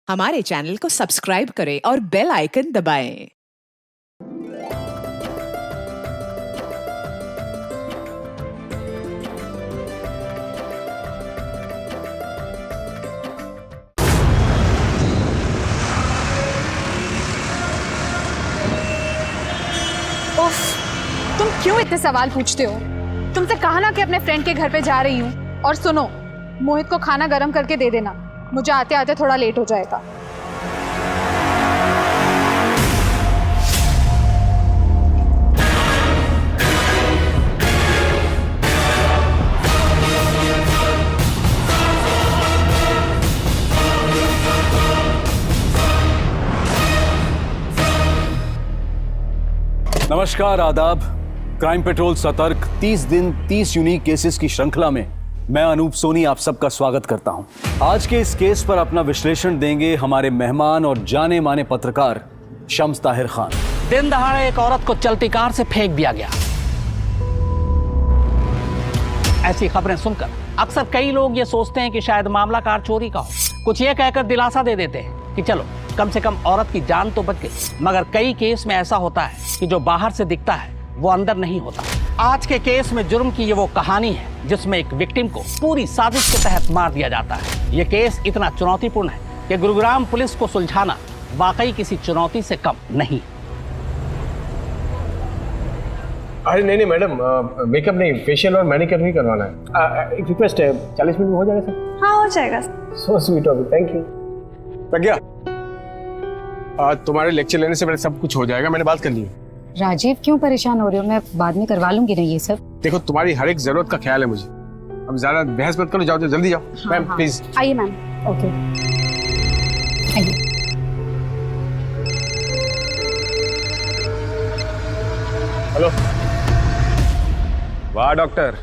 हमारे चैनल को सब्सक्राइब करें और बेल आइकन दबाएं। उफ, तुम क्यों इतने सवाल पूछते हो? तुमसे कहा ना कि अपने फ्रेंड के घर पे जा रही हूँ। और सुनो, मोहित को खाना गरम करके दे देना, मुझे आते आते थोड़ा लेट हो जाएगा। नमस्कार, आदाब। क्राइम पेट्रोल सतर्क 30 दिन 30 यूनिक केसेस की श्रृंखला में मैं अनूप सोनी आप सबका स्वागत करता हूं। आज के इस केस पर अपना विश्लेषण देंगे हमारे मेहमान और जाने माने पत्रकार शम्स ताहिर खान। दिन दहाड़े एक औरत को चलती कार से फेंक दिया गया। ऐसी खबरें सुनकर अक्सर कई लोग ये सोचते हैं कि शायद मामला कार चोरी का हो। कुछ ये कहकर दिलासा दे देते हैं कि चलो कम से कम औरत की जान तो बच गई। मगर कई केस में ऐसा होता है कि जो बाहर से दिखता है वो अंदर नहीं होता। आज के केस में जुर्म की ये वो कहानी है जिसमें एक विक्टिम को पूरी साजिश के तहत मार दिया जाता है। ये केस इतना चुनौतीपूर्ण है कि गुरुग्राम पुलिस को सुलझाना वाकई किसी चुनौती से कम नहीं। अरे नहीं मैडम, मेकअप नहीं, फेशियल और मैनिक्योर भी करवाना है। एक रिक्वेस्ट है, 40 मिनट में हो जाएगा सर? हाँ, हो जाएगा। So sweet of you, thank you. Pragya, तुम्हारे लेक्चर लेने से पहले सब कुछ हो जाएगा, मैंने बात कर ली है। राजीव, क्यों परेशान हो रहे हो? मैं बाद में करवा लूंगी ना ये सब। देखो, तुम्हारी हर एक जरूरत का ख्याल है मुझे। अब ज्यादा बहस मत करो, जाओ जल्दी जाओ। मैम प्लीज आइए मैम। Okay, hello. वाह डॉक्टर,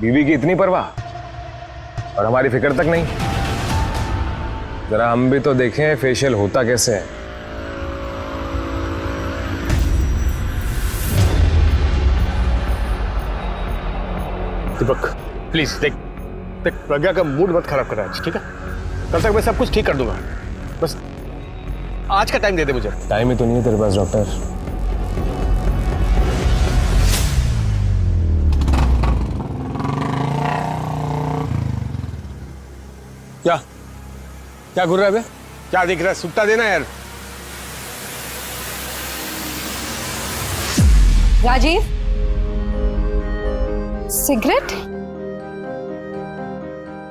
बीवी की इतनी परवाह और हमारी फिक्र तक नहीं। जरा हम भी तो देखें फेशियल होता कैसे है। दीपक प्लीज देख प्रज्ञा का मूड मत खराब करा आज, ठीक है? कल तक मैं सब कुछ ठीक कर दूंगा, बस आज का टाइम दे दे मुझे। टाइम ही तो नहीं है तेरे पास डॉक्टर। क्या क्या घूर रहा है बे? क्या दिख रहा है? सुट्टा देना यार। राजीव, सिगरेट?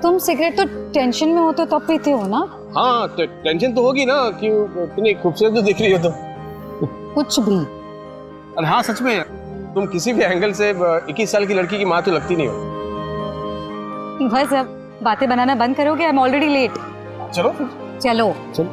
तुम सिगरेट तो टेंशन में हो तो तब पीते हो ना? हाँ तो टेंशन तो होगी ना, क्यों इतनी खूबसूरत तो दिख रही हो तुम। कुछ भी। अरे हाँ सच में, तुम किसी भी एंगल से 21 साल की लड़की की माँ तो लगती नहीं हो। बस अब बातें बनाना बंद करोगे? I am already late. चलो चलो चलो।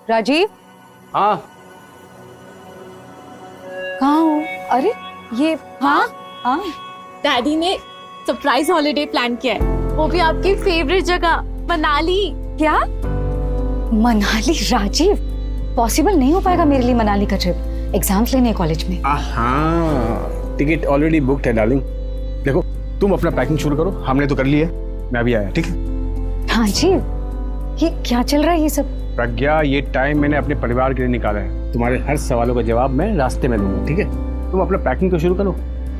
राजीव, हाँ कहाँ हो? अरे ये, हाँ हाँ, डैडी ने सरप्राइज हॉलिडे प्लान किया है, वो भी आपकी फेवरेट जगह मनाली। क्या? मनाली? राजीव, पॉसिबल नहीं हो पाएगा मेरे लिए मनाली का ट्रिप। एग्जाम्स लेने कॉलेज में। हाँ, टिकट ऑलरेडी बुक्ड है डार्लिंग। देखो तुम अपना पैकिंग शुरू करो, हमने तो कर लिया है, मैं अभी आया, ठीक है? हाँ जी, ये क्या चल रहा है ये सब? प्रज्ञा, ये टाइम मैंने अपने परिवार के लिए निकाला है। तुम्हारे हर सवालों का जवाब मैं रास्ते में दूंगा, ठीक है? तुम अपना पैकिंग तो शुरू करो,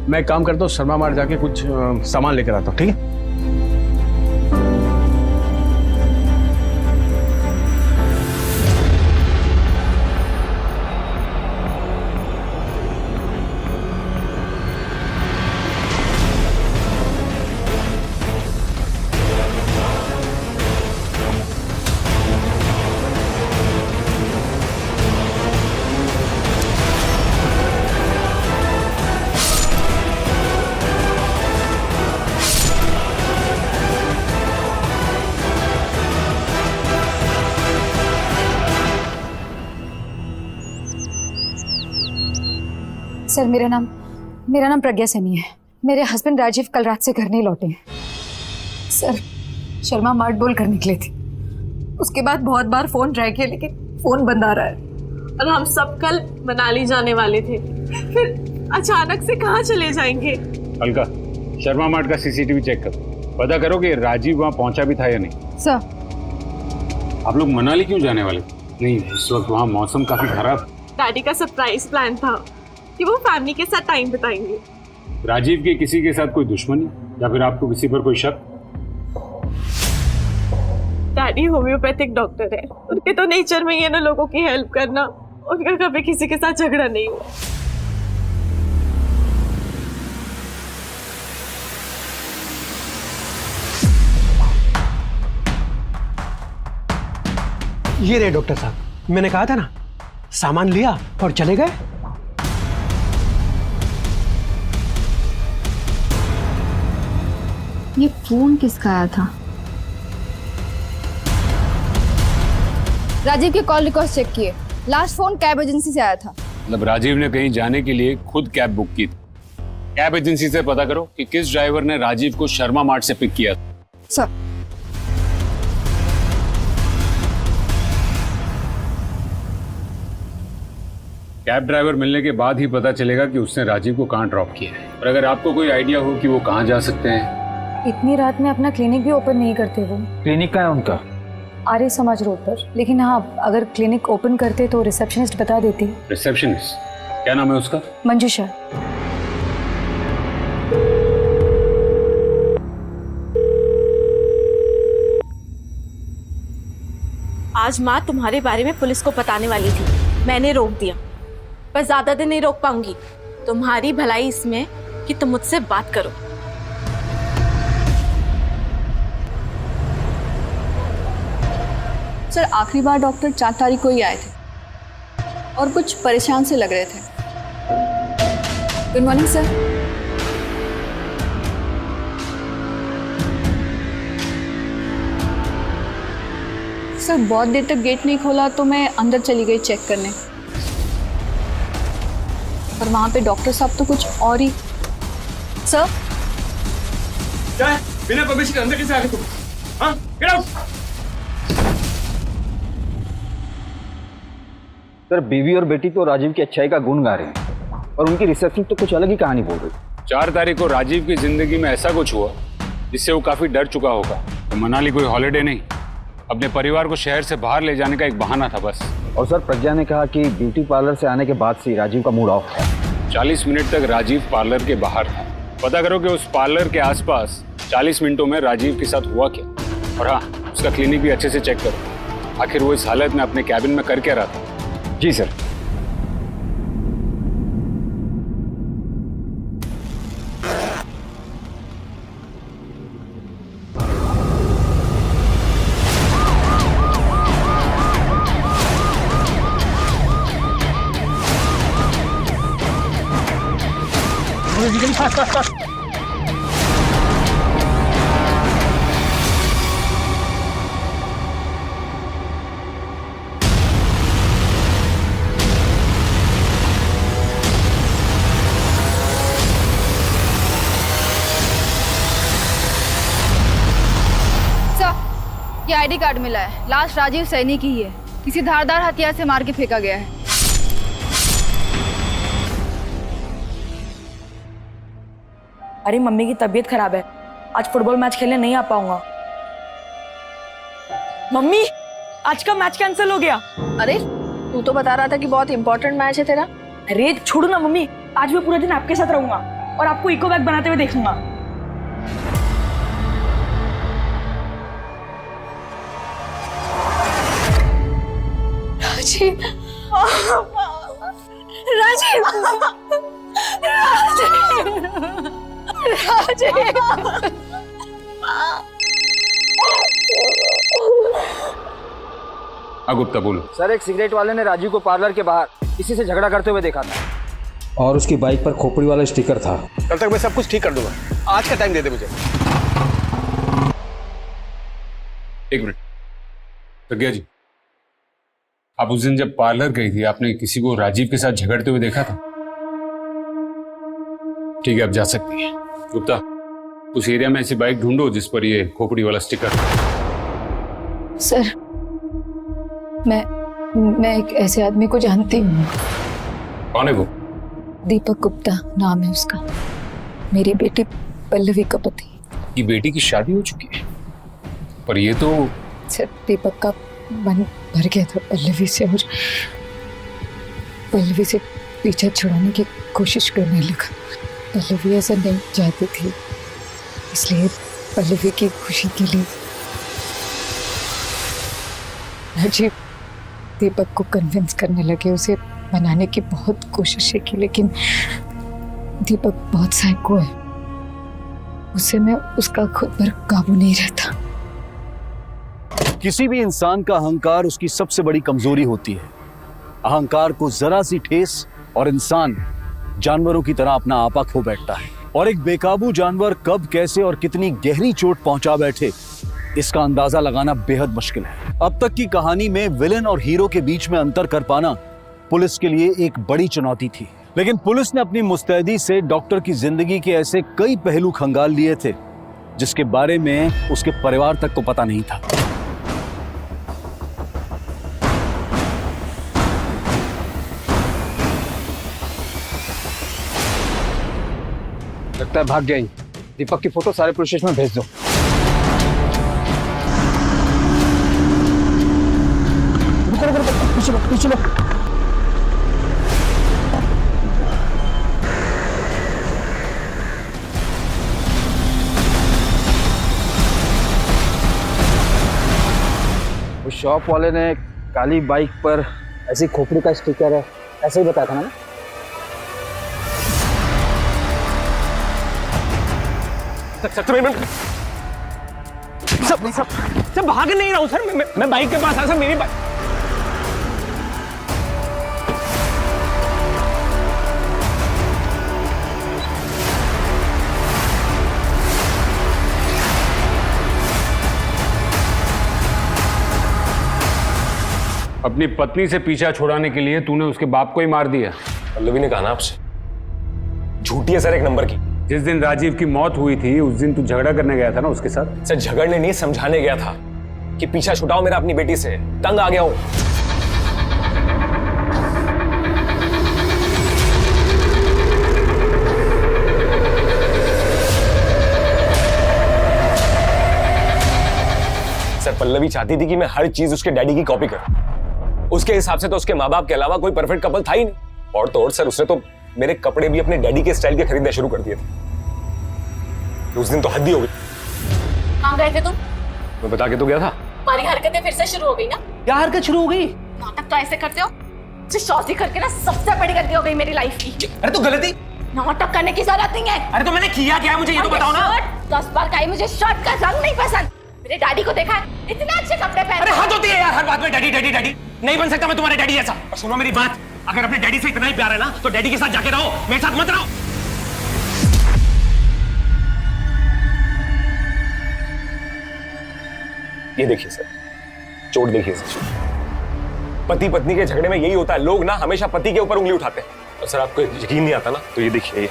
मैं काम करता हूँ, शर्मा मार्ट जाके कुछ सामान लेकर आता हूँ, ठीक है? सर मेरा नाम प्रज्ञा सैनी है। मेरे हस्बैंड राजीव कल रात से घर नहीं लौटे हैं। सर शर्मा मार्ट बोल कर निकले थे, उसके बाद बहुत बार फोन ट्राई किया लेकिन फोन बंद आ रहा है। और हम सब कल मनाली जाने वाले थे, फिर अचानक से कहाँ चले जाएंगे? अलका, शर्मा मार्ट का सीसीटीवी चेक करो, पता करो कि राजीव वहाँ पहुंचा भी था या नहीं। सर आप लोग मनाली क्यों जाने वाले? नहीं, इस वक्त वहाँ मौसम काफी खराब। डैडी का सरप्राइज प्लान था कि वो फैमिली के साथ टाइम बिताएंगे। राजीव की किसी के साथ कोई दुश्मनी या फिर आपको किसी पर कोई शक? डैडी होम्योपैथिक डॉक्टर है, उनके तो नेचर में ही है ना लोगों की हेल्प करना। उनका कभी किसी के साथ झगड़ा नहीं हुआ। ये रहे डॉक्टर साहब, मैंने कहा था ना, सामान लिया और चले गए। ये फोन किसका आया था? राजीव के कॉल रिकॉर्ड चेक किए, लास्ट फोन कैब एजेंसी से आया था। मतलब राजीव ने कहीं जाने के लिए खुद कैब बुक की थी। कैब एजेंसी से पता करो कि किस ड्राइवर ने राजीव को शर्मा मार्ट से पिक किया। सर कैब ड्राइवर मिलने के बाद ही पता चलेगा कि उसने राजीव को कहाँ ड्रॉप किया है। और अगर आपको कोई आइडिया हो कि वो कहाँ जा सकते हैं। इतनी रात में अपना क्लिनिक भी ओपन नहीं करते वो। क्लिनिक का है उनका? आर्य समाज रोड पर। लेकिन हाँ, अगर क्लिनिक ओपन करते तो रिसेप्शनिस्ट बता देती। रिसेप्शनिस्ट? क्या नाम है उसका? मंजूषा। आज माँ तुम्हारे बारे में पुलिस को बताने वाली थी, मैंने रोक दिया। पर ज्यादा दिन नहीं रोक पाऊंगी। तुम्हारी भलाई इसमें कि तुम मुझसे बात करो। सर आखिरी बार डॉक्टर 4 तारीख को ही आए थे और कुछ परेशान से लग रहे थे। Good morning sir. सर बहुत देर तक गेट नहीं खोला तो मैं अंदर चली गई चेक करने, पर वहां पे डॉक्टर साहब तो कुछ और ही। सर क्या है? बिना परमिशन के अंदर कैसे आ गए तुम? हाँ, गेट आउट। सर बीवी और बेटी तो राजीव की अच्छाई का गुण गा रहे हैं और उनकी रिसेप्शन तो कुछ अलग ही कहानी बोल रही। 4 तारीख को राजीव की जिंदगी में ऐसा कुछ हुआ जिससे वो काफी डर चुका होगा। तो मनाली कोई हॉलिडे नहीं, अपने परिवार को शहर से बाहर ले जाने का एक बहाना था बस। और सर प्रज्ञा ने कहा कि ब्यूटी पार्लर से आने के बाद से राजीव का मूड ऑफ है। 40 मिनट तक राजीव पार्लर के बाहर था। पता करो कि उस पार्लर के आसपास 40 मिनटों में राजीव के साथ हुआ क्या। और हाँ, उसका क्लिनिक भी अच्छे से चेक करो, आखिर वो इस हालत में अपने कैबिन में कर क्या रहा था। जी सर। ये आईडी कार्ड मिला है, लास्ट राजीव सैनी की ही है। किसी धारदार हथियार से मार के फेंका गया है। अरे मम्मी की तबीयत खराब है, आज फुटबॉल मैच खेलने नहीं आ पाऊंगा। मम्मी आज का मैच कैंसिल हो गया। अरे तू तो बता रहा था कि बहुत इंपॉर्टेंट मैच है तेरा। अरे छोड़ो ना मम्मी, आज मैं पूरा दिन आपके साथ रहूंगा और आपको इको बैग बनाते हुए देखूंगा। राजीव राजीव राजीव गुप्ता बोलो। सर एक सिगरेट वाले ने राजीव को पार्लर के बाहर किसी से झगड़ा करते हुए देखा था और उसकी बाइक पर खोपड़ी वाला स्टिकर था। कल तक मैं सब कुछ ठीक कर दूंगा, आज का टाइम दे दे मुझे। एक मिनट प्रज्ञा जी, आप उस दिन जब पार्लर गई थी आपने किसी को राजीव के साथ झगड़ते हुए देखा था? ठीक है, अब जा सकती है। गुप्ता, उस एरिया में ऐसी बाइक ढूंढो जिस पर ये खोपड़ी वाला स्टिकर। सर, मैं एक ऐसे आदमी को जानती हूँ। कौन है वो? दीपक गुप्ता नाम है उसका, मेरी बेटी पल्लवी का पति। ये बेटी की शादी हो चुकी है, पर ये तो सर, दीपक का मन भर गया था पल्लवी से और पल्लवी से पीछा छुड़ाने की कोशिश करने लगा। पल्लवी ऐसा नहीं चाहती थी, इसलिए पल्लवी की खुशी के लिए राजीव दीपक को कन्विंस करने लगे, उसे बनाने की बहुत कोशिशें की, लेकिन दीपक बहुत साइको है, उससे मैं उसका खुद पर काबू नहीं रहता। किसी भी इंसान का अहंकार उसकी सबसे बड़ी कमजोरी होती है। अहंकार को जरा सी ठेस और इंसान जानवरों की तरह अपना आपा खो बैठता है, और एक बेकाबू जानवर कब, कैसे और कितनी गहरी चोट पहुंचा बैठे, इसका अंदाजा लगाना बेहद मुश्किल है। अब तक की कहानी में विलेन और हीरो के बीच में अंतर कर पाना पुलिस के लिए एक बड़ी चुनौती थी, लेकिन पुलिस ने अपनी मुस्तैदी से डॉक्टर की जिंदगी के ऐसे कई पहलू खंगाल लिए थे जिसके बारे में उसके परिवार तक को पता नहीं था। लगता है भाग गई। दीपक की फोटो सारे पुलिस स्टेशन में भेज दो। पीछे लो। उस शॉप वाले ने काली बाइक पर ऐसी खोपड़ी का स्टिकर है, ऐसे ही बताया था ना? सब भाग नहीं रहा हूँ सर, मैं बाइक के पास आया सर, मेरी बाइक। अपनी पत्नी से पीछा छुड़ाने के लिए तूने उसके बाप को ही मार दिया। पल्लवी ने कहा ना आपसे, झूठी है सर एक नंबर की। जिस दिन राजीव की मौत हुई थी उस दिन तू झगड़ा करने गया था ना उसके साथ? सर झगड़ने नहीं, समझाने गया था कि पीछा छुड़ाओ मेरा अपनी बेटी से, तंग आ गया हूं। सर पल्लवी चाहती थी कि मैं हर चीज उसके डैडी की कॉपी करूं। उसके हिसाब से तो उसके माँ बाप के अलावा कोई परफेक्ट कपल था ही नहीं। और तो और सर उसने तो मेरे कपड़े भी अपने डैडी के स्टाइल के खरीदने शुरू कर दिए थे। उस दिन तो हद ही हो गई। कहाँ गए थे तुम? मैं बता के तो गया था। तुम्हारी हरकतें फिर से शुरू हो गई ना? क्या हरकत शुरू हो गई? नाटक तो ऐसे करते हो, शादी करके ना सबसे बड़ी गलती हो गई मेरी लाइफ की। अरे तो गलती, नाटक करने की जरूरत नहीं है। अरे तो मैंने किया क्या है मुझे ये तो बताओ ना। 10 बार कही मुझे शर्ट का रंग नहीं पसंद। मेरे डैडी को देखा है, इतने अच्छे कपड़े पहने। अरे हद होती है यार, हर बात में डैडी डैडी डैडी। नहीं बन सकता मैं तुम्हारे डैडी जैसा। और सुनो मेरी बात, अगर अपने डैडी से इतना ही प्यार है ना तो डैडी के साथ जाके रहो, मेरे साथ मत रहो। ये देखिए सर, चोट देखिए सर। पति पत्नी के झगड़े में यही होता है, लोग ना हमेशा पति के ऊपर उंगली उठाते हैं। और सर आपको यकीन नहीं आता ना, तो ये देखिए, ये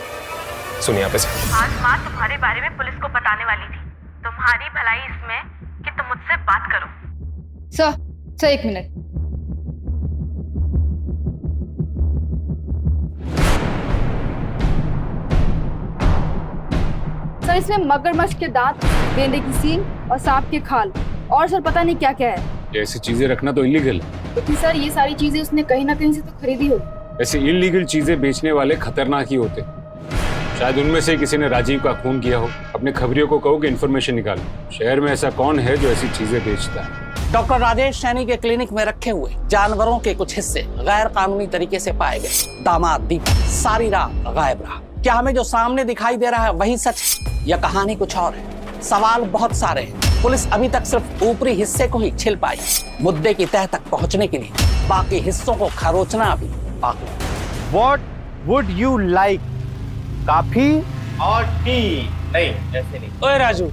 सुनिए यहाँ पे सर। आज माँ तुम्हारे बारे में पुलिस को बताने वाली थी। तुम्हारी भलाई इसमें कि तुम मुझसे बात करो। सर एक मिनट। सर इसमें मगरमच्छ के दांत, गेंडे की सींग और सांप की खाल, और सर पता नहीं क्या क्या है। ऐसी चीजें रखना तो इलीगल है। लेकिन सर ये सारी चीजें उसने कहीं ना कहीं से तो खरीदी होगी। ऐसे इलीगल चीजें बेचने वाले खतरनाक ही होते। शायद उनमें से किसी ने राजीव का खून किया हो। अपने खबरियों को कहो कि इंफॉर्मेशन निकालो, शहर में ऐसा कौन है जो ऐसी चीजें बेचता है। डॉक्टर राजेश सैनी के क्लिनिक में रखे हुए जानवरों के कुछ हिस्से गैर कानूनी तरीके से पाए गए। दामाद दीपक सारी रात गायब रहा। क्या हमें जो सामने दिखाई दे रहा है वही सच, या कहानी कुछ और है? सवाल बहुत सारे हैं। पुलिस अभी तक सिर्फ ऊपरी हिस्से को ही छिल पाई। मुद्दे की तह तक पहुंचने के लिए बाकी हिस्सों को खरोचना अभी बाकी। What would you like? Coffee और टी? नहीं, ऐसे नहीं। ओए राजू,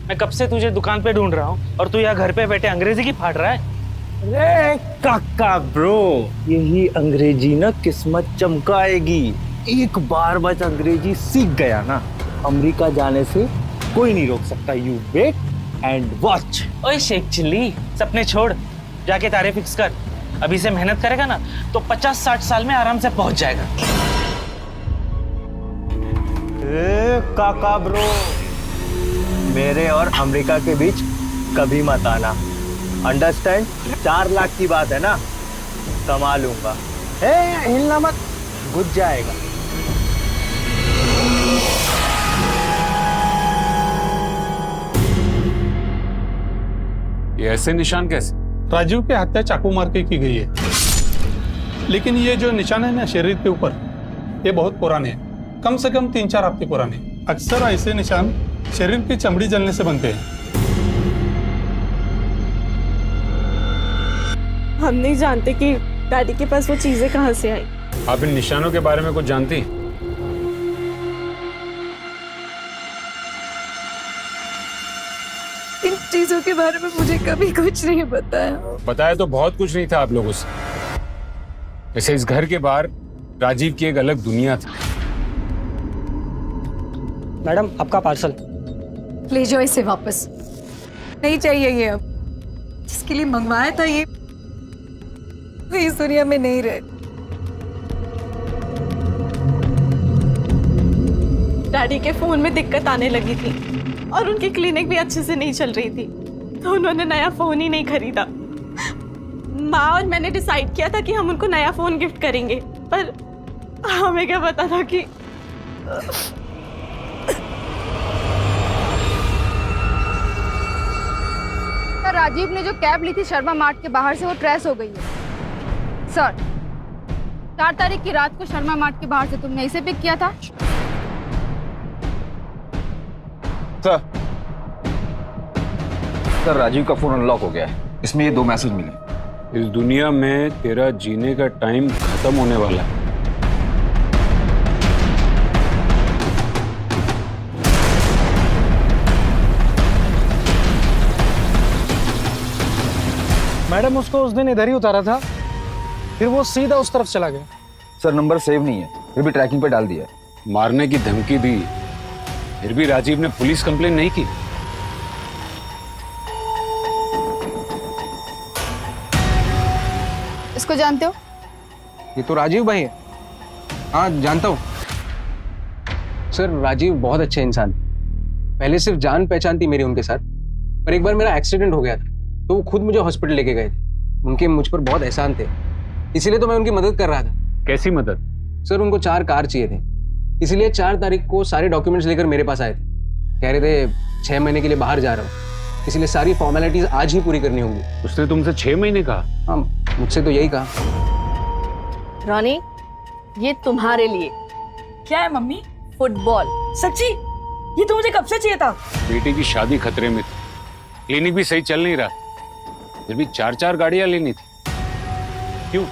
मैं कब से तुझे दुकान पे ढूंढ रहा हूँ और तू यहाँ घर पे बैठे अंग्रेजी की फाड़ रहा है। अरे काका ब्रो, यही अंग्रेजी ना किस्मत चमकाएगी। एक बार बस अंग्रेजी सीख गया ना, अमेरिका जाने से कोई नहीं रोक सकता। You wait and watch. ओए शेख चिल्ली, सपने छोड़, जाके तारे फिक्स कर। अभी से मेहनत करेगा ना तो 50-60 साल में आराम से पहुंच जाएगा। ए काका ब्रो, मेरे और अमेरिका के बीच कभी मत आना, अंडरस्टैंड? 4 लाख की बात है ना, कमा लूंगा। हिलना मत, घुस जाएगा। ये ऐसे निशान कैसे? राजीव की हत्या चाकू मार के की गई है, लेकिन ये जो निशान है ना शरीर के ऊपर, ये बहुत पुराने हैं, कम से कम 3-4 हफ्ते पुराने। अक्सर ऐसे निशान शरीर की चमड़ी जलने से बनते हैं। हम नहीं जानते कि डैडी के पास वो चीजें कहाँ से आई। आप इन निशानों के बारे में कुछ जानती? इन चीजों के बारे में मुझे कभी कुछ नहीं बताया। बताया तो बहुत कुछ नहीं था आप लोगों से। वैसे इस घर के बाहर राजीव की एक अलग दुनिया था। मैडम आपका पार्सल। ले जाओ इसे वापस, नहीं चाहिए ये अब। जिसके लिए मंगवाया था ये इस दुनिया में नहीं रहे। डैडी के फोन में दिक्कत आने लगी थी और उनकी क्लिनिक भी अच्छे से नहीं चल रही थी, तो उन्होंने नया फोन ही नहीं खरीदा। माँ और मैंने डिसाइड किया था कि हम उनको नया फोन गिफ्ट करेंगे, पर हमें क्या पता था कि राजीव ने जो कैब ली थी शर्मा मार्ट के बाहर से, वो ट्रेस हो गई है सर। 4 तारीख की रात को शर्मा मार्ट के बाहर से तुमने इसे पिक किया था? सर राजीव का फोन अनलॉक हो गया है, इसमें ये 2 मैसेज मिले। इस दुनिया में तेरा जीने का टाइम खत्म होने वाला है। मैडम उसको उस दिन इधर ही उतारा था, फिर वो सीधा उस तरफ चला गया। सर नंबर सेव नहीं है, फिर भी ट्रैकिंग पे डाल दिया है। मारने की धमकी दी, फिर भी राजीव ने पुलिस कंप्लेन नहीं की। इसको जानते हो? ये तो राजीव भाई है। हाँ जानता हूँ सर। राजीव बहुत अच्छे इंसान, पहले सिर्फ जान पहचान थी मेरी उनके साथ, पर एक बार मेरा एक्सीडेंट हो गया था तो वो खुद मुझे हॉस्पिटल लेके गए थे। उनके मुझ पर बहुत एहसान थे, इसीलिए तो मैं उनकी मदद कर रहा था। कैसी मदद? सर उनको 4 कार चाहिए थे, इसलिए 4 तारीख को सारे डॉक्यूमेंट्स लेकर मेरे पास आए थे। कह रहे थे 6 महीने के लिए बाहर जा रहा हूँ, इसलिए सारी फॉर्मेलिटीज आज ही पूरी करनी होंगी। उसने तुमसे 6 महीने कहा? हाँ मुझसे तो यही कहा। रॉनी, ये तुम्हारे लिए। क्या है मम्मी? फुटबॉल। सच्ची? ये तो मुझे कब से चाहिए था। बेटी की शादी खतरे में थी, क्लिनिक भी सही चल नहीं रहा, फिर भी 4-4 गाड़ियां लेनी थी। क्यों?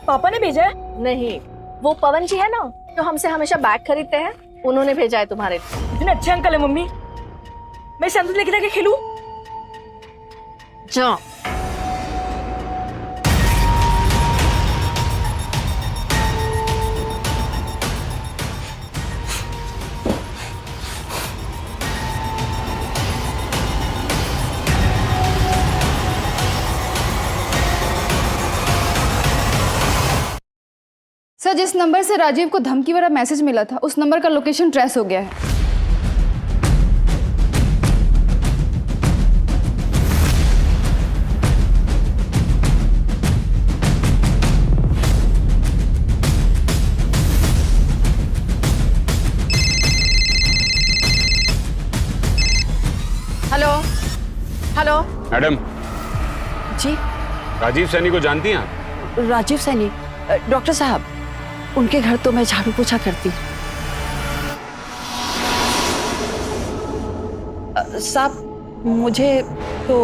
पापा ने भेजा है? नहीं, वो पवन जी है ना जो हमसे हमेशा बैग खरीदते हैं, उन्होंने भेजा है तुम्हारे लिए। इतने अच्छे अंकल है मम्मी, मैं संतुल लेके जाके खेलूं? जाओ। सर जिस नंबर से राजीव को धमकी वाला मैसेज मिला था, उस नंबर का लोकेशन ट्रेस हो गया है। हेलो हेलो मैडम जी। राजीव सैनी को जानती हैं आप? राजीव सैनी? डॉक्टर साहब, उनके घर तो मैं झाड़ू पोछा करती हूँ। साहब मुझे तो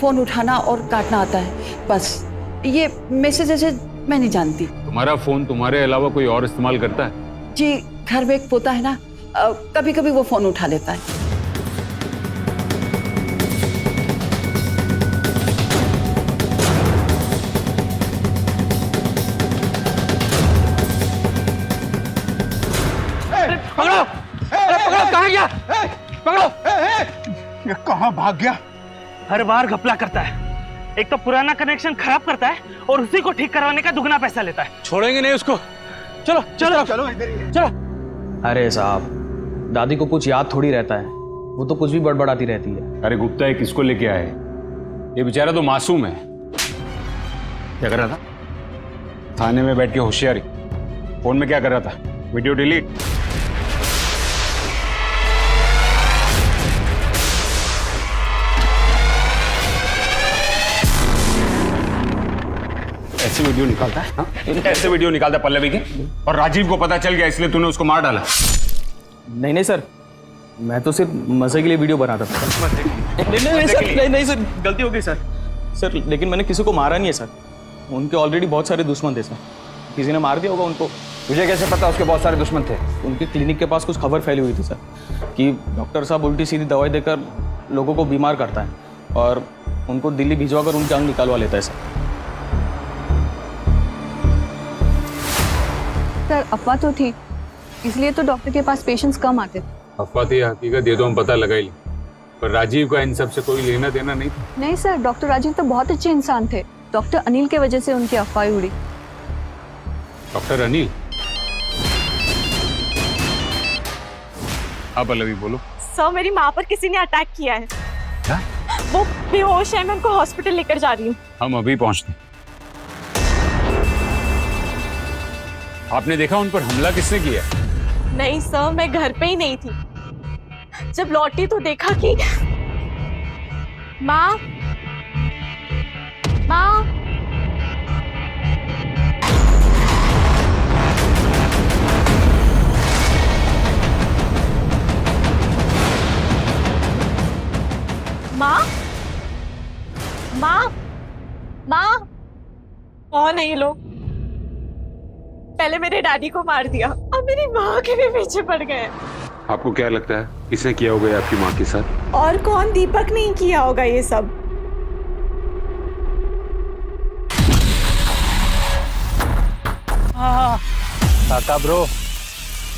फोन उठाना और काटना आता है, बस ये मैसेज मैं नहीं जानती। तुम्हारा फोन तुम्हारे अलावा कोई और इस्तेमाल करता है? जी घर में एक पोता है ना, कभी कभी वो फोन उठा लेता है। गया, पकड़ो। ये कहाँ भाग गया? हर बार घपला करता है, एक तो पुराना कनेक्शन खराब करता है और उसी को ठीक करवाने का दुगना पैसा लेता है। छोड़ेंगे नहीं उसको। चलो चलो चलो इधर ही। चलो। अरे साहब, दादी को कुछ याद थोड़ी रहता है, वो तो कुछ भी बड़बड़ाती रहती है। अरे गुप्ता, ये किसको लेके आए? ये बेचारा तो मासूम है। क्या कर रहा था? थाने में बैठ के होशियारी। फोन में क्या कर रहा था? Video delete. ऐसे वीडियो निकालता है? हाँ? ऐसे वीडियो निकालता है पल्लवी की? और राजीव को पता चल गया इसलिए तूने उसको मार डाला? नहीं सर, मैं तो सिर्फ मजे के लिए वीडियो बनाता था। नहीं सर, गलती हो गई सर। लेकिन मैंने किसी को मारा नहीं है सर। उनके ऑलरेडी बहुत सारे दुश्मन थे सर, किसी ने मार दिया होगा उनको। तुझे कैसे पता उसके बहुत सारे दुश्मन थे? उनके क्लिनिक के पास कुछ खबर फैली हुई थी सर कि डॉक्टर साहब उल्टी सीधी दवाई देकर लोगों को बीमार करता है और उनको दिल्ली भिजवा कर उनके अंग निकालवा लेता है सर। सर अफवाह तो थी, इसलिए तो डॉक्टर के पास पेशेंट्स कम आते थे। अफवाह थी, हकीकत ये तो हम पता लगा ही ली। पर राजीव का इन सब से कोई लेना देना नहीं था। नहीं सर, डॉक्टर राजीव तो बहुत अच्छे इंसान थे। डॉक्टर अनिल के वजह से उनकी अफवाह उड़ी। डॉक्टर अनिल? हाँ पल्लवी बोलो। सर मेरी माँ पर किसी ने अटैक किया है। क्या? वो बेहोश है, मैं उनको हॉस्पिटल लेकर जा रही हूँ। हम अभी पहुंचते। आपने देखा उन पर हमला किसने किया? नहीं सर, मैं घर पे ही नहीं थी। जब लौटी तो देखा कि माँ कौन है ये लोग? पहले मेरे डैडी को मार दिया, अब मेरी माँ के भी पीछे पड़ गए। आपको क्या लगता है किसने किया होगा आपकी माँ के साथ? और कौन? दीपक नहीं किया होगा ये सब। काका ब्रो,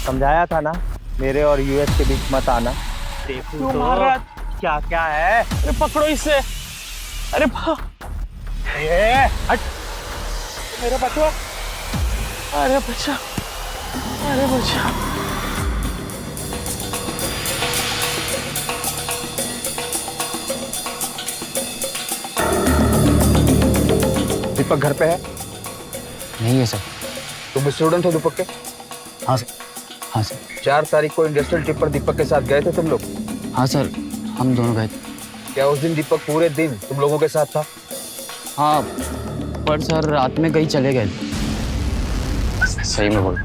समझाया था ना मेरे और यूएस के बीच मत आना। देखो तो क्या क्या है। अरे पकड़ो इसे। अरे हट मेरा बचवा। अरे बच्चा, अरे बच्चा। दीपक घर पे है? नहीं है सर। तुम स्टूडेंट हो दीपक के? हाँ सर। हाँ सर। 4 तारीख को इंडस्ट्रियल ट्रिप पर दीपक के साथ गए थे तुम लोग? हाँ सर, हम दोनों गए थे। क्या उस दिन दीपक पूरे दिन तुम लोगों के साथ था? हाँ, पर सर रात में कहीं चले गए। सही में बोल।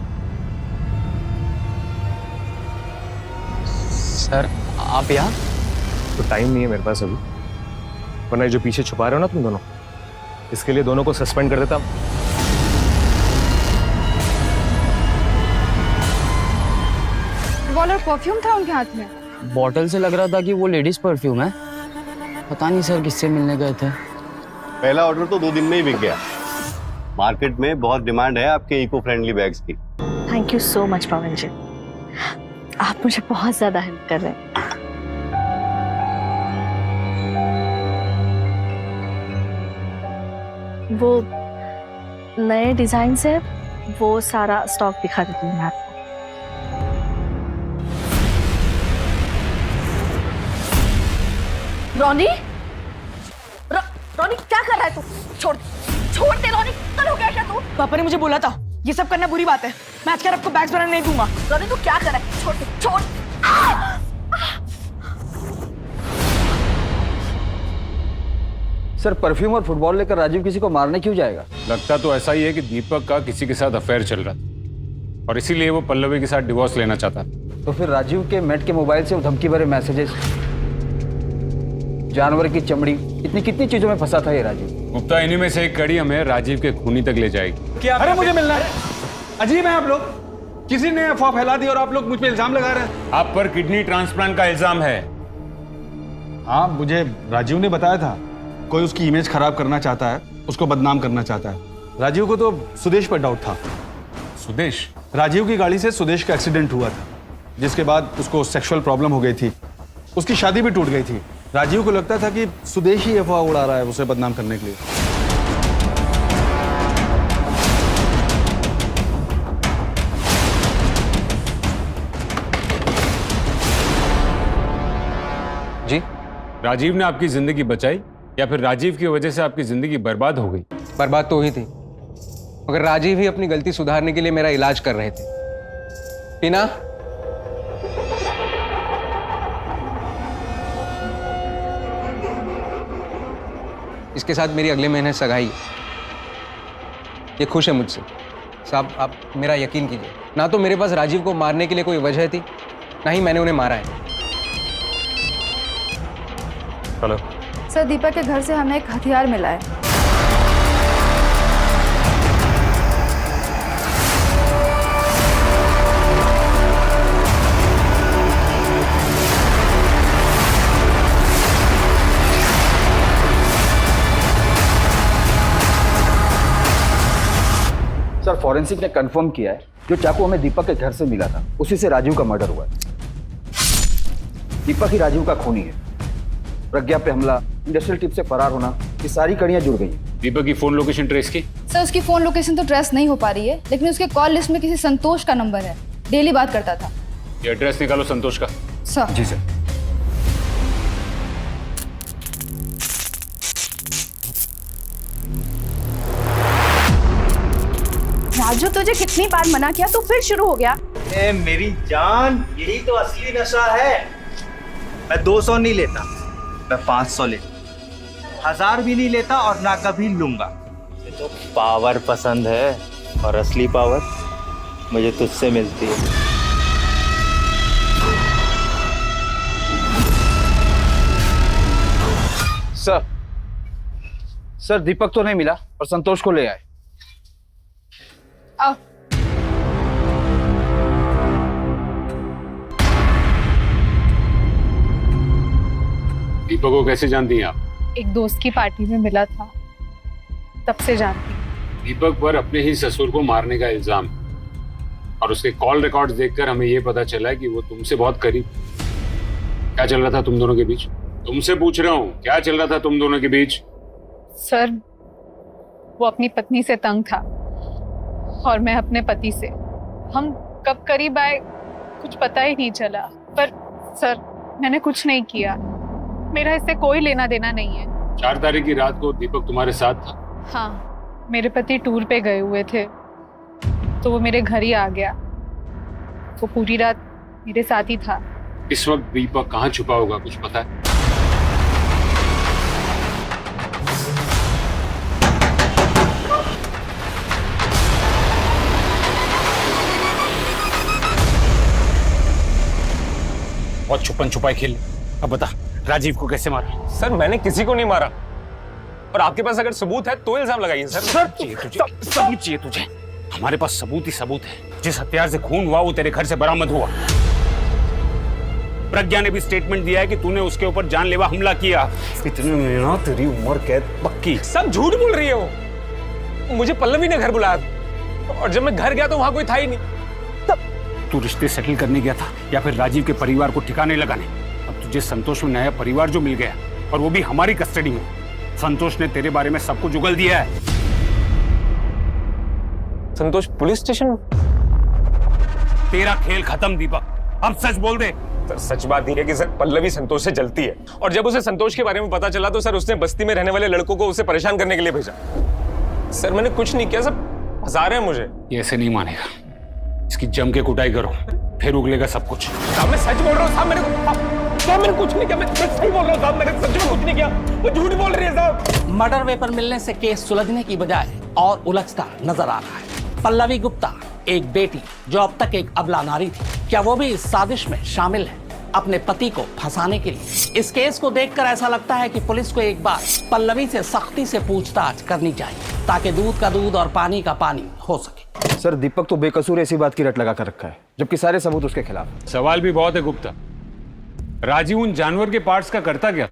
सर आप यहाँ? तो टाइम नहीं है मेरे पास अभी, वरना जो पीछे छुपा रहे हो ना तुम दोनों, इसके लिए दोनों को सस्पेंड कर देता। रिवॉल्वर परफ्यूम था उनके हाथ में। बॉटल से लग रहा था कि वो लेडीज परफ्यूम है। पता नहीं सर किससे मिलने गए थे। पहला ऑर्डर तो 2 दिन में ही बिक गया। मार्केट में बहुत डिमांड है आपके इको फ्रेंडली बैग्स की। थैंक यू सो मच पवन जी, आप मुझे बहुत ज्यादा हेल्प कर रहे हैं। वो नए डिजाइन से वो सारा स्टॉक दिखा देती हूँ मैं आपको। रोनी, रोनी क्या कर रहा है तू? छोड़ दे रोनी, कल हो गया क्या तू? पापा ने मुझे बोला था ये सब करना बुरी बात है, मैं आज कर आपको बैग्स बनाने नहीं दूंगा। रोनी तू क्या कर रहा है? छोड़ दे, छोड़। सर परफ्यूम और फुटबॉल लेकर राजीव किसी को मारने क्यों जाएगा? लगता तो ऐसा ही है कि दीपक का किसी के साथ अफेयर चल रहा था और इसीलिए वो पल्लवी के साथ डिवोर्स लेना चाहता था। तो फिर राजीव के मेट के मोबाइल से वो धमकी भरे मैसेजेस, जानवर की चमड़ी, इतनी कितनी चीजों में फंसा था ये राजीव। गुप्ता, इन्हीं में से एक कड़ी हमें राजीव के खूनी तक ले जाएगी। क्या? अरे मुझे मिलना है। अजीब है आप लोग, किसी ने अफवाह फैला दी और आप लोग मुझ पे इल्जाम लगा रहे हैं। आप पर किडनी ट्रांसप्लांट का इल्जाम है। हाँ, मुझे राजीव ने बताया था कोई उसकी इमेज खराब करना चाहता है, उसको बदनाम करना चाहता है। राजीव को तो सुदेश पर डाउट था। सुदेश? राजीव की गाड़ी से सुदेश का एक्सीडेंट हुआ था। जिसके बाद उसको सेक्सुअल प्रॉब्लम हो गई थी, उसकी शादी भी टूट गई थी। राजीव को लगता था कि सुदेश ही अफवाह उड़ा रहा है उसे बदनाम करने के लिए। जी, राजीव ने आपकी जिंदगी बचाई या फिर राजीव की वजह से आपकी जिंदगी बर्बाद हो गई? बर्बाद तो हुई थी, मगर राजीव ही अपनी गलती सुधारने के लिए मेरा इलाज कर रहे थे। टीना, इसके साथ मेरी अगले महीने सगाई है। ये खुश है मुझसे। साहब, आप मेरा यकीन कीजिए, ना तो मेरे पास राजीव को मारने के लिए कोई वजह थी, ना ही मैंने उन्हें मारा है। हेलो सर, दीपक के घर से हमें एक हथियार मिला है। सर, फॉरेंसिक ने कंफर्म किया है जो चाकू हमें दीपक के घर से मिला था उसी से राजीव का मर्डर हुआ है। दीपक ही राजीव का खूनी है। प्रज्ञा पे हमला, इंडस्ट्रियल टिप से फरार होना, ये सारी कड़ियां जुड़ गई हैं। दीपक की फोन लोकेशन ट्रेस की? सर, उसकी फोन लोकेशन तो ट्रेस नहीं हो पा रही है, लेकिन उसके कॉल लिस्ट में किसी संतोष का नंबर है। डेली बात करता था। ये एड्रेस निकालो संतोष का। सर। जी सर। राजू, तुझे कितनी बार मना किया, तू फिर शुरू हो गया। ए मेरी जान, यही तो असली नशा है। मैं 200 नहीं लेता, मैं 500 लेता, 1000 भी नहीं लेता और ना कभी लूंगा। मुझे तो पावर पसंद है, और असली पावर मुझे तुझसे मिलती है। सर, दीपक तो नहीं मिला और संतोष को ले आए। आओ। दीपक को कैसे जानती हैं आप? एक दोस्त की पार्टी में मिला था, तब से जानती हूँ। दीपक पर अपने ही ससुर को मारने का इल्जाम, और उसके कॉल रिकॉर्ड्स देखकर हमें यह पता चला कि वो तुमसे बहुत करीब। क्या चल रहा था तुम दोनों के बीच? तुमसे पूछ रहा हूँ, क्या चल रहा था तुम दोनों के बीच? सर, वो अपनी पत्नी से तंग था और मैं अपने पति से। हम कब करीब आए कुछ पता ही नहीं चला। पर सर, मैंने कुछ नहीं किया, मेरा इससे कोई लेना देना नहीं है। 4 तारीख की रात को दीपक तुम्हारे साथ था? हाँ, मेरे पति टूर पे गए हुए थे तो वो मेरे घर ही आ गया। वो पूरी रात मेरे साथ ही था। इस वक्त दीपक कहाँ छुपा होगा, कुछ पता है? बहुत छुपन छुपाई खेल। अब बता, राजीव को कैसे मारा? सर, मैंने किसी को नहीं मारा, और आपके पास अगर सबूत है तो इल्जाम लगाइए। सर, सबूत चाहिए तुझे? हमारे पास सबूत ही सबूत है। जिस हथियार से खून हुआ वो तेरे घर से बरामद हुआ। प्रज्ञा ने भी स्टेटमेंट दिया है कि तूने उसके ऊपर जानलेवा हमला किया। इतने में ना तेरी उम्र कैद पक्की। सब झूठ बोल रही है वो। मुझे पल्लवी ने घर बुलाया था, और जब मैं घर गया तो वहां कोई था ही नहीं। तू रिश्ते सेटल करने गया था या फिर राजीव के परिवार को ठिकाने लगाने? अब तुझे संतोष में नया परिवार जो मिल गया, और वो भी हमारी कस्टडी में। संतोष ने तेरे बारे में सब कुछ उगल दिया है। संतोष पुलिस स्टेशन? तेरा खेल खत्म दीपक, अब सच बोल दे। सर, सच बात यह है कि सर, पल्लवी संतोष से जलती है, और जब उसे संतोष के बारे में पता चला तो सर उसने बस्ती में रहने वाले लड़कों को उसे परेशान करने के लिए भेजा। सर, मैंने कुछ नहीं किया, सब फंसा रहे हैं मुझे। ये ऐसे नहीं मानेगा, इसकी जम के कुटाई करो, फिर उगलेगा सब कुछ। साहब, मैं सच बोल रहा हूँ साहब, मैंने कुछ नहीं किया, मैं सही बोल रहा हूँ साहब, मैंने सच में कुछ नहीं किया, वो झूठ बोल रही है साहब। मर्डर वेपन मिलने से केस सुलझने की बजाय और उलझता नजर आ रहा है। पल्लवी गुप्ता, एक बेटी जो अब तक एक अबला नारी थी, क्या वो भी इस साजिश में शामिल है अपने पति को फंसाने के लिए? इस केस को देखकर ऐसा लगता है कि पुलिस को एक बार पल्लवी से सख्ती से पूछताछ करनी चाहिए, ताकि दूध का दूध और पानी का पानी हो सके। सर, दीपक तो बेकसूर ऐसी बात की रट लगा कर रखा है, जबकि सारे सबूत उसके खिलाफ है। सवाल भी बहुत है गुप्ता। राजीव उन जानवर के पार्ट्स का करता क्या?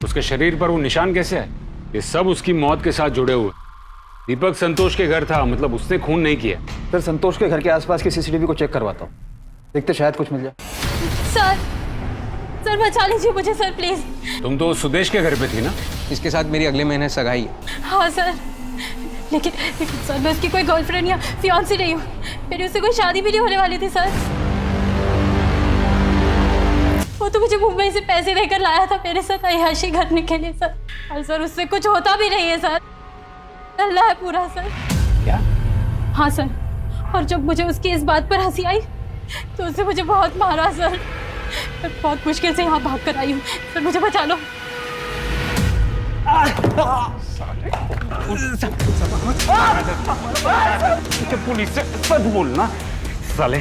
उसके शरीर पर वो निशान कैसे है? ये सब उसकी मौत के साथ जुड़े हुए। दीपक संतोष के घर था, मतलब उसने खून नहीं किया। सर, संतोष के घर के आसपास की सीसीटीवी को चेक करवाता हूँ, देखते शायद कुछ मिल जाए। सर सर बचा लीजिए मुझे सर प्लीज। तुम तो सुदेश के घर पे थी ना? इसके साथ मेरी अगले महीने सगाई है। हाँ सर, लेकिन सर मैं उसकी कोई गर्लफ्रेंड या फियांसी नहीं हूँ। मेरी उससे कोई शादी भी नहीं होने वाली थी सर। वो तो मुझे मुंबई से पैसे देकर लाया था मेरे साथ अय्याशी करने के लिए सर। और सर उससे कुछ होता भी नहीं है सर, अल्लाह है पूरा सर। क्या? हाँ सर, और जब मुझे उसकी इस बात पर हंसी आई तो उसने मुझे बहुत मारा सर। मैं बहुत मुश्किल से यहाँ भाग कर आई हूँ सर, मुझे बचा लो। पुलिस से सच बोलना साले।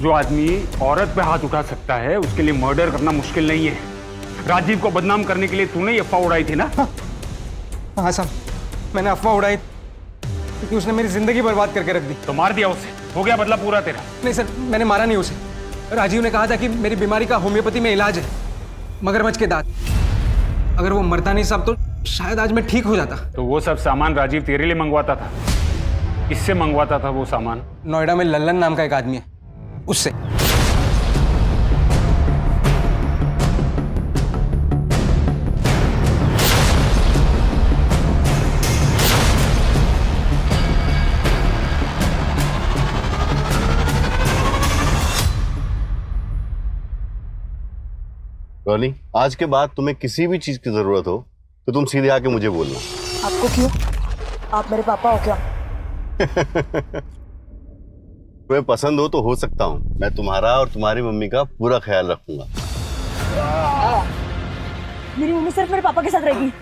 जो आदमी औरत पे हाथ उठा सकता है उसके लिए मर्डर करना मुश्किल नहीं है। राजीव को बदनाम करने के लिए तूने ये अफवाह उड़ाई थी ना? हाँ साहब, मैंने अफवाह उड़ाई क्योंकि उसने मेरी जिंदगी बर्बाद करके रख दी। तो मार दिया उसे, हो गया बदला पूरा तेरा। नहीं सर, मैंने मारा नहीं उसे। राजीव ने कहा था कि मेरी बीमारी का होम्योपैथी में इलाज है, मगरमच्छ के दांत। अगर वो मरता नहीं साहब तो शायद आज मैं ठीक हो जाता। तो वो सब सामान राजीव तेरे लिए मंगवाता था? किससे मंगवाता था वो सामान? नोएडा में लल्लन नाम का एक आदमी है, उससे। रॉनी, आज के बाद तुम्हें किसी भी चीज की जरूरत हो तो तुम सीधे आके मुझे बोलना। आपको क्यों? आप मेरे पापा हो क्या? तुम्हें पसंद हो तो हो सकता हूँ। मैं तुम्हारा और तुम्हारी मम्मी का पूरा ख्याल रखूंगा। मेरी मम्मी सिर्फ मेरे पापा के साथ रहेगी।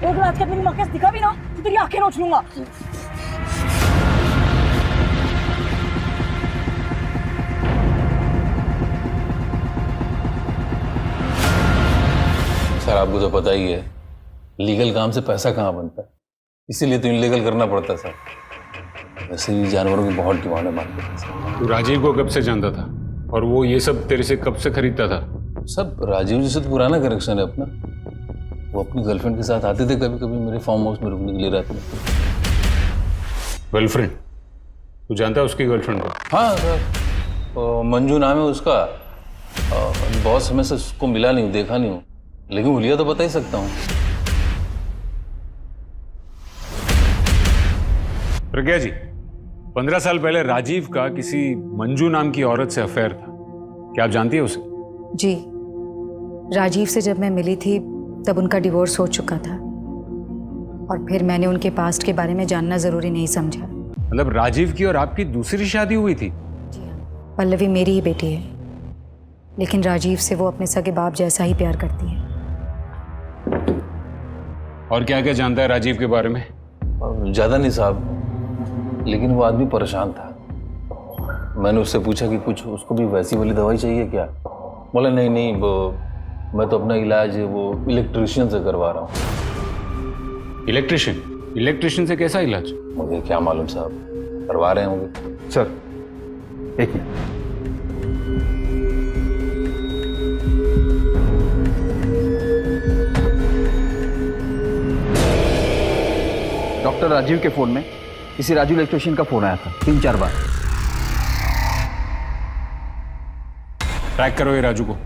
अगर आज तक मेरी माँ के दिखा भी ना तो तेरी आंखें नोच लूंगा। सर आपको तो पता ही है लीगल काम से पैसा कहाँ बनता है, इसीलिए तो इनलीगल करना पड़ता है सर। वैसे भी जानवरों की बहुत डिमांड है मार्केट में। तू राजीव को कब से जानता था और वो ये सब तेरे से कब से खरीदता था? सब राजीव जी से तो पुराना कनेक्शन है अपना। वो अपनी गर्लफ्रेंड के साथ आते थे कभी कभी मेरे फार्म हाउस में रुकने के लिए रात में। गर्लफ्रेंड? तू जानता है उसकी गर्लफ्रेंड को? हाँ सर, मंजू नाम है उसका। बहुत समय से उसको मिला नहीं हूँ, देखा नहीं हूँ, लेकिन हुलिया तो बता ही सकता हूँ। प्रज्ञा जी, 15 साल पहले राजीव का किसी मंजू नाम की औरत से अफेयर था, क्या आप जानती है उसे? जी, राजीव से जब मैं मिली थी तब उनका डिवोर्स हो चुका था और फिर मैंने उनके पास्ट के बारे में जानना जरूरी नहीं समझा। मतलब राजीव की और आपकी दूसरी शादी हुई थी? पल्लवी मेरी ही बेटी है, लेकिन राजीव से वो अपने सगे बाप जैसा ही प्यार करती है। और क्या क्या जानता है राजीव के बारे में? ज्यादा नहीं साहब, लेकिन वो आदमी परेशान था। मैंने उससे पूछा कि कुछ उसको भी वैसी वाली दवाई चाहिए क्या? बोला नहीं नहीं, मैं तो अपना इलाज वो इलेक्ट्रिशियन से करवा रहा हूँ। इलेक्ट्रिशियन? इलेक्ट्रिशियन से कैसा इलाज? मुझे क्या मालूम साहब, करवा रहे होंगे। सर एक मिनट। डॉक्टर राजीव के फोन में किसी राजू इलेक्ट्रिशियन का फोन आया था 3-4 बार। ट्रैक करो ये राजू को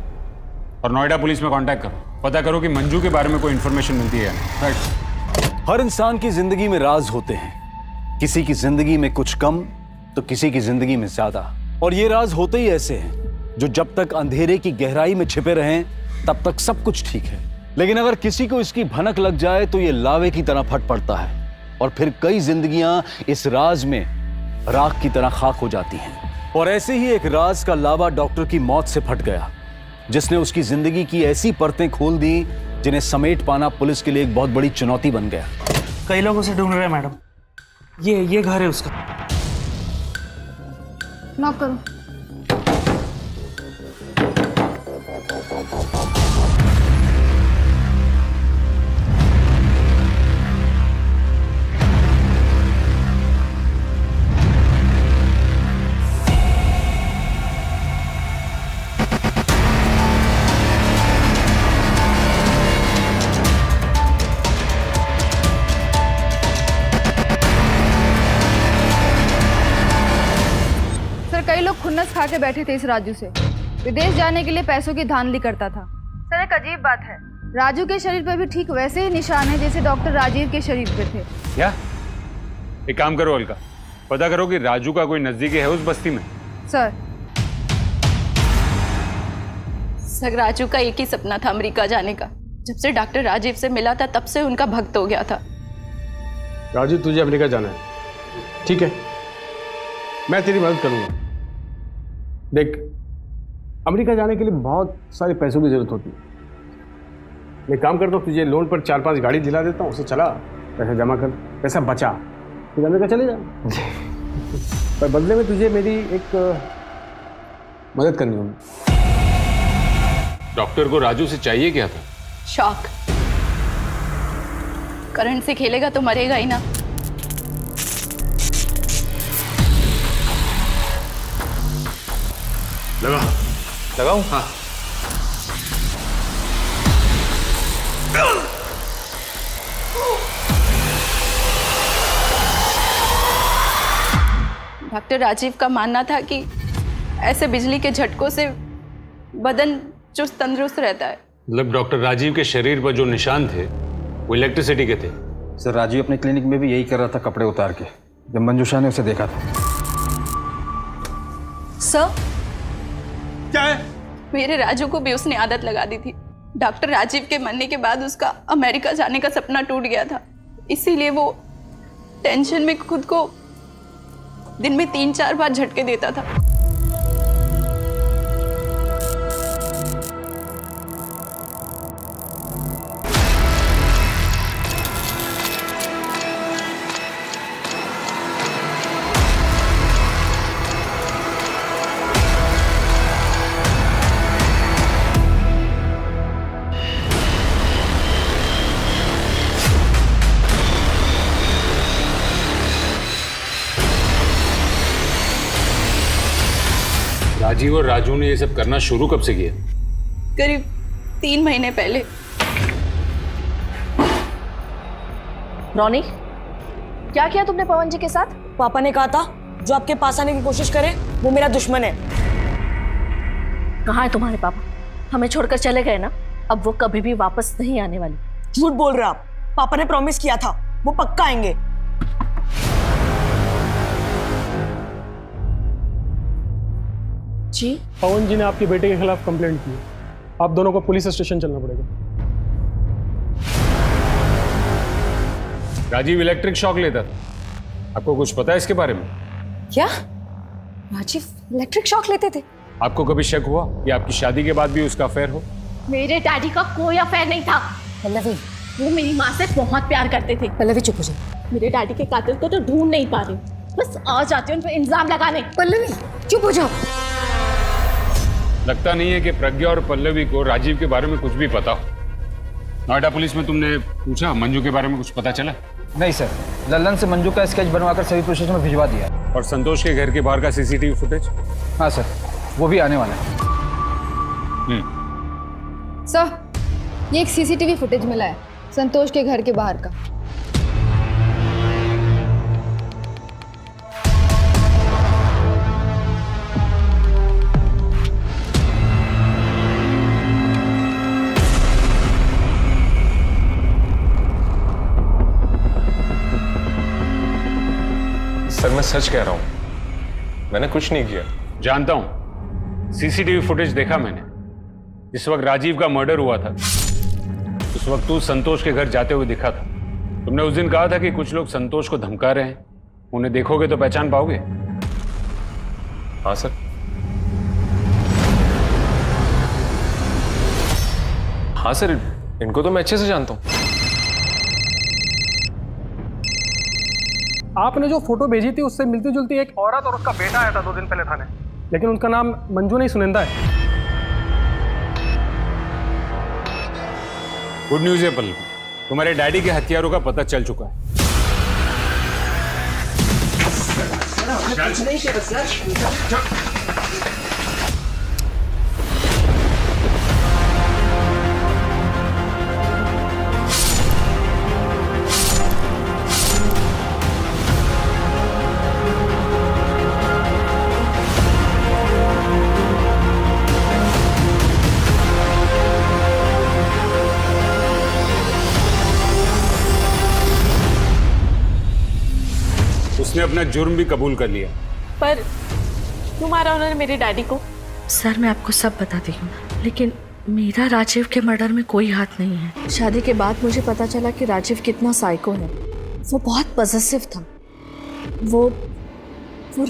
और नोएडा पुलिस में कांटेक्ट करो, पता करो कि मंजू के बारे में कोई इंफॉर्मेशन मिलती है या नहीं। राइट। हर इंसान की जिंदगी में राज होते हैं, किसी की जिंदगी में कुछ कम तो किसी की जिंदगी में ज्यादा। और ये राज होते ही ऐसे हैं जो जब तक अंधेरे की गहराई में छिपे रहें तब तक सब कुछ ठीक है, लेकिन अगर किसी को इसकी भनक लग जाए तो ये लावे की तरह फट पड़ता है और फिर कई जिंदगियां इस राज में राख की तरह खाक हो जाती हैं। और ऐसे ही एक राज का लावा डॉक्टर की मौत से फट गया, जिसने उसकी जिंदगी की ऐसी परतें खोल दी जिन्हें समेट पाना पुलिस के लिए एक बहुत बड़ी चुनौती बन गया। कई लोग उसे ढूंढ रहे हैं मैडम। ये घर है उसका। नॉक करो। कई लोग खुन्नस खा के बैठे थे इस राजू से, विदेश जाने के लिए पैसों की धांधली करता था। सर एक अजीब बात है, राजू के शरीर पर भी ठीक वैसे ही निशान है जैसे डॉक्टर राजीव के शरीर पे थे। क्या? एक काम करो अलका, पता करो कि राजू का कोई नजदीकी है उस बस्ती में। सर राजू का एक ही सपना था अमेरिका जाने का। जब से डॉक्टर राजीव से मिला था तब से उनका भक्त हो गया था। राजू तुझे अमेरिका जाना है, ठीक है, मैं तेरी मदद करूंगा। देख, अमेरिका जाने के लिए बहुत सारे पैसों की जरूरत होती है। मैं काम करता हूँ, तुझे लोन पर 4-5 गाड़ी दिला देता हूँ, उसे चला, पैसा जमा कर, पैसा बचा, फिर अमेरिका चले जा। पर बदले में तुझे मेरी एक मदद करनी होगी। डॉक्टर को राजू से चाहिए क्या था? शॉक। करंट से खेलेगा तो मरेगा ही ना। लगाऊं? हाँ। डॉक्टर राजीव का मानना था कि ऐसे बिजली के झटकों से बदन चुस्त तंदुरुस्त रहता है। मतलब डॉक्टर राजीव के शरीर पर जो निशान थे वो इलेक्ट्रिसिटी के थे? सर राजीव अपने क्लिनिक में भी यही कर रहा था, कपड़े उतार के, जब मंजूषा ने उसे देखा था। सर क्या है? मेरे राजू को भी उसने आदत लगा दी थी। डॉक्टर राजीव के मरने के बाद उसका अमेरिका जाने का सपना टूट गया था, इसीलिए वो टेंशन में खुद को दिन में 3-4 बार झटके देता था। राजीव और राजू ने ये सब करना शुरू कब से किया? करीब 3 महीने पहले। रोनी, क्या किया तुमने पवन जी के साथ? पापा ने कहा था जो आपके पास आने की कोशिश करे वो मेरा दुश्मन है। कहाँ है तुम्हारे पापा? हमें छोड़कर चले गए ना, अब वो कभी भी वापस नहीं आने वाले। झूठ बोल रहे आप, पापा ने प्रॉमिस किया था वो पक्का आएंगे। जी? पवन जी ने आपके बेटे के खिलाफ कंप्लेंट की है, आप दोनों को पुलिस स्टेशन चलना पड़ेगा। राजीव इलेक्ट्रिक शॉक लेता था, आपको कुछ पता है इसके बारे में? क्या? राजीव इलेक्ट्रिक शॉक लेते थे? आपको कभी शक हुआ कि आपकी शादी के बाद भी उसका अफेयर हो? मेरे डैडी का कोई अफेयर नहीं था। पल्लवी, वो मेरी माँ से बहुत प्यार करते थे। पल्लवी चुप हो जाओ। मेरे डैडी के कातिल को तो ढूंढ नहीं पा रही, बस आ जाती हूँ उन पर इल्जाम लगाने। पल्लवी चुप हो जाओ। लगता नहीं है कि प्रज्ञा और पल्लवी को राजीव के बारे में कुछ भी पता हो। नोएडा पुलिस में तुमने पूछा मंजू के बारे में कुछ पता चला? नहीं सर, लल्लन से मंजू का स्केच बनवाकर सभी पुलिस स्टेशन में भिजवा दिया। और संतोष के घर के बाहर का सीसीटीवी फुटेज? हाँ सर, वो भी आने वाला है। सर, ये एक सीसीटीवी फुटेज मिला है संतोष के घर के बाहर का। सर मैं सच कह रहा हूं, मैंने कुछ नहीं किया। जानता हूं, सीसीटीवी फुटेज देखा मैंने। जिस वक्त राजीव का मर्डर हुआ था उस वक्त तू संतोष के घर जाते हुए दिखा था। तुमने उस दिन कहा था कि कुछ लोग संतोष को धमका रहे हैं, उन्हें देखोगे तो पहचान पाओगे। हाँ सर। हाँ सर, इनको तो मैं अच्छे से जानता हूं। आपने जो फोटो भेजी थी उससे मिलती जुलती एक औरत और उसका बेटा आया था 2 दिन पहले थाने, लेकिन उनका नाम मंजू नहीं सुनिंदा है। गुड न्यूज है पल्लवी, तुम्हारे डैडी के हथियारों का पता चल चुका है। अपना जुर्म भी कबूल कर लिया। पर क्यों मारा उन्होंने मेरे डैडी को? सर मैं आपको सब बताती हूँ, लेकिन मेरा राजीव के मर्डर में कोई हाथ नहीं है। शादी के बाद मुझे पता चला कि राजीव कितना साइको है। वो बहुत पॉसेसिव था। वो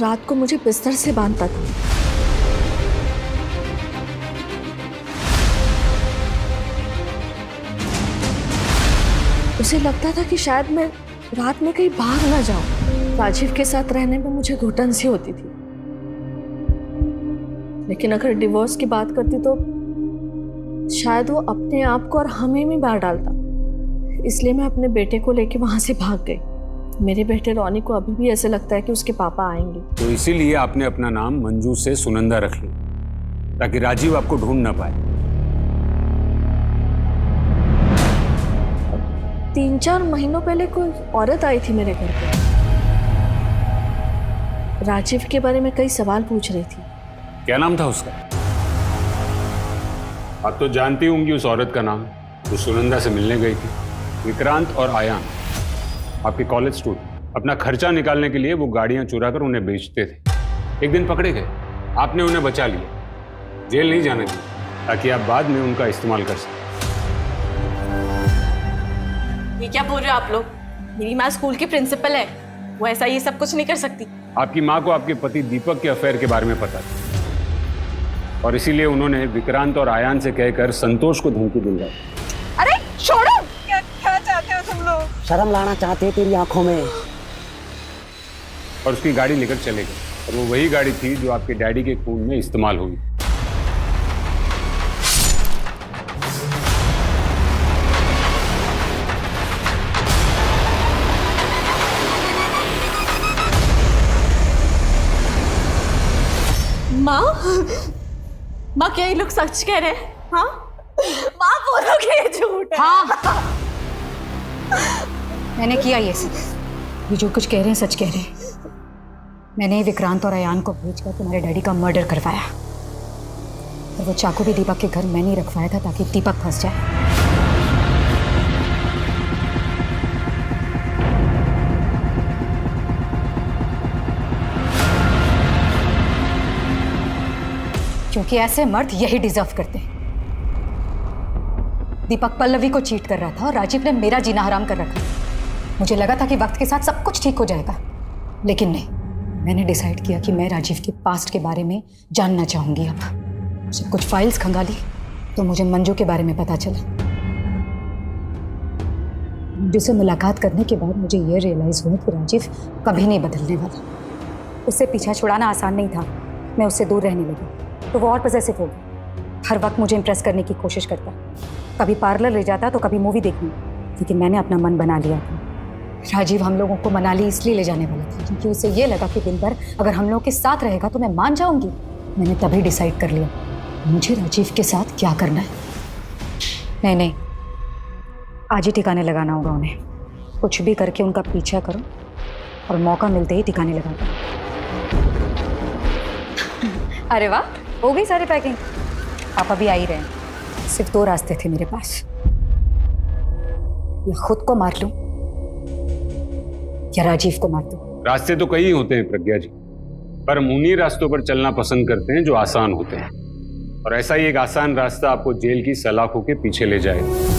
रात को मुझे बिस्तर से बांधता था। उसे लगता था कि शायद मैं रात में कहीं भाग ना जाऊं। राजीव के साथ रहने में मुझे घुटन सी होती थी, लेकिन अगर डिवोर्स की बात करती तो शायद वो अपने आप को और हमें भी मार डालता। इसलिए मैं अपने बेटे को लेके वहां से भाग गई। मेरे बेटे रॉनी को अभी भी ऐसे लगता है कि उसके पापा आएंगे। तो इसीलिए आपने अपना नाम मंजू से सुनंदा रख लिया, ताकि राजीव आपको ढूंढ ना पाए। 3-4 महीनों पहले कोई औरत आई थी मेरे घर पे। राजीव के बारे में कई सवाल पूछ रही थी। क्या नाम था उसका? आप तो जानती होंगी उस औरत का नाम। वो सुनंदा से मिलने गई थी। विक्रांत और आयान, आपके कॉलेज स्टूडेंट, अपना खर्चा निकालने के लिए वो गाड़ियां चुरा कर उन्हें बेचते थे। एक दिन पकड़े गए, आपने उन्हें बचा लिया, जेल नहीं जाने दिया, ताकि आप बाद में उनका इस्तेमाल कर सकें। ये क्या बोल रहे हो आप लोग? मेरी माँ स्कूल की प्रिंसिपल है, वो ऐसा ये सब कुछ नहीं कर सकती। आपकी माँ को आपके पति दीपक के अफेयर के बारे में पता था, और इसीलिए उन्होंने विक्रांत और आयान से कहकर संतोष को धमकी दिलवाई। अरे छोड़ो, क्या चाहते हो तुम लोग? शर्म लाना चाहते हैं तेरी आंखों में। और उसकी गाड़ी लेकर चले गए, और वो वही गाड़ी थी जो आपके डैडी के खून में इस्तेमाल हुई। माँ क्या ये लोग सच कह रहे हैं? हाँ माँ बोलो कि ये झूठ है। हाँ मैंने किया ये सब। ये जो कुछ कह रहे हैं सच कह रहे हैं। मैंने विक्रांत और अयान को भेजकर तुम्हारे डैडी का मर्डर करवाया, और वो चाकू भी दीपक के घर मैंने ही रखवाया था ताकि दीपक फंस जाए। क्योंकि ऐसे मर्द यही डिजर्व करते हैं। दीपक पल्लवी को चीट कर रहा था और राजीव ने मेरा जीना हराम कर रखा। मुझे लगा था कि वक्त के साथ सब कुछ ठीक हो जाएगा, लेकिन नहीं। मैंने डिसाइड किया कि मैं राजीव के पास्ट के बारे में जानना चाहूंगी। अब जब कुछ फाइल्स खंगाली तो मुझे मंजू के बारे में पता चला। मंजू से मुलाकात करने के बाद मुझे ये रियलाइज हुआ कि राजीव कभी नहीं बदलने वाला। उससे पीछा छुड़ाना आसान नहीं था। मैं उससे दूर रहने लगी तो वो और पॉसेसिव हो गया। हर वक्त मुझे इम्प्रेस करने की कोशिश करता, कभी पार्लर ले जाता तो कभी मूवी देखने। लेकिन मैंने अपना मन बना लिया था। राजीव हम लोगों को मनाली इसलिए ले जाने वाला था क्योंकि उसे ये लगा कि दिन भर अगर हम लोग के साथ रहेगा तो मैं मान जाऊंगी। मैंने तभी डिसाइड कर लिया मुझे राजीव के साथ क्या करना है। नहीं, आज ही ठिकाने लगाना होगा उन्हें। कुछ भी करके उनका पीछा करो और मौका मिलते ही ठिकाने लगा दो। अरे वाह, हो गई सारी पैकिंग? पापा भी आ ही रहे हैं। सिर्फ 2 रास्ते थे मेरे पास, या खुद को मार लूं या राजीव को मार दूं। रास्ते तो कई होते हैं प्रज्ञा जी, पर हम उन्हीं रास्तों पर चलना पसंद करते हैं जो आसान होते हैं। और ऐसा ही एक आसान रास्ता आपको जेल की सलाखों के पीछे ले जाएगा।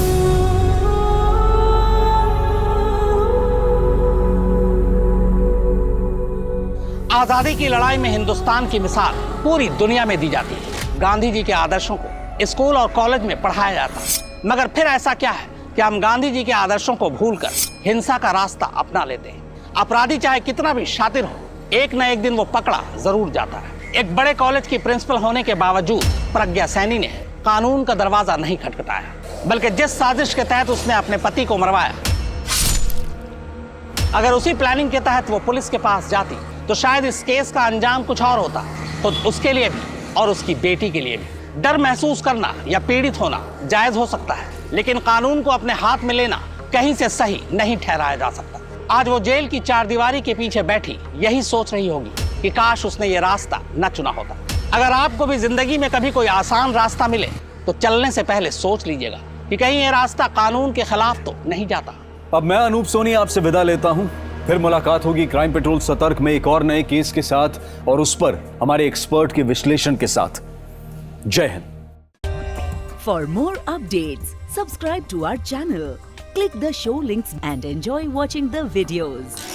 आजादी की लड़ाई में हिंदुस्तान की मिसाल पूरी दुनिया में दी जाती है। गांधी जी के आदर्शों को स्कूल और कॉलेज में पढ़ाया जाता है, मगर फिर ऐसा क्या है कि हम गांधी जी के आदर्शों को भूलकर हिंसा का रास्ता अपना लेते हैं। अपराधी चाहे कितना भी शातिर हो, एक न एक दिन वो पकड़ा जरूर जाता है। एक बड़े कॉलेज की प्रिंसिपल होने के बावजूद प्रज्ञा सैनी ने कानून का दरवाजा नहीं खटखटाया, बल्कि जिस साजिश के तहत उसने अपने पति को मरवाया, अगर उसी प्लानिंग के तहत वो पुलिस के पास जाती तो शायद इस केस का अंजाम कुछ और होता। तो उसके लिए भी और उसकी बेटी के लिए भी डर महसूस करना या पीड़ित होना जायज हो सकता है, लेकिन कानून को अपने हाथ में लेना कहीं से सही नहीं ठहराया जा सकता। आज वो जेल की चारदीवारी के पीछे बैठी यही सोच रही होगी कि काश उसने ये रास्ता न चुना होता। अगर आपको भी जिंदगी में कभी कोई आसान रास्ता मिले तो चलने से पहले सोच लीजिएगा कि कहीं ये रास्ता कानून के खिलाफ तो नहीं जाता। अब मैं अनूप सोनी आपसे विदा लेता हूं। फिर मुलाकात होगी क्राइम पेट्रोल सतर्क में एक और नए केस के साथ और उस पर हमारे एक्सपर्ट के विश्लेषण के साथ। जय Hind. For more updates, subscribe to our channel, click the show links and enjoy watching the videos.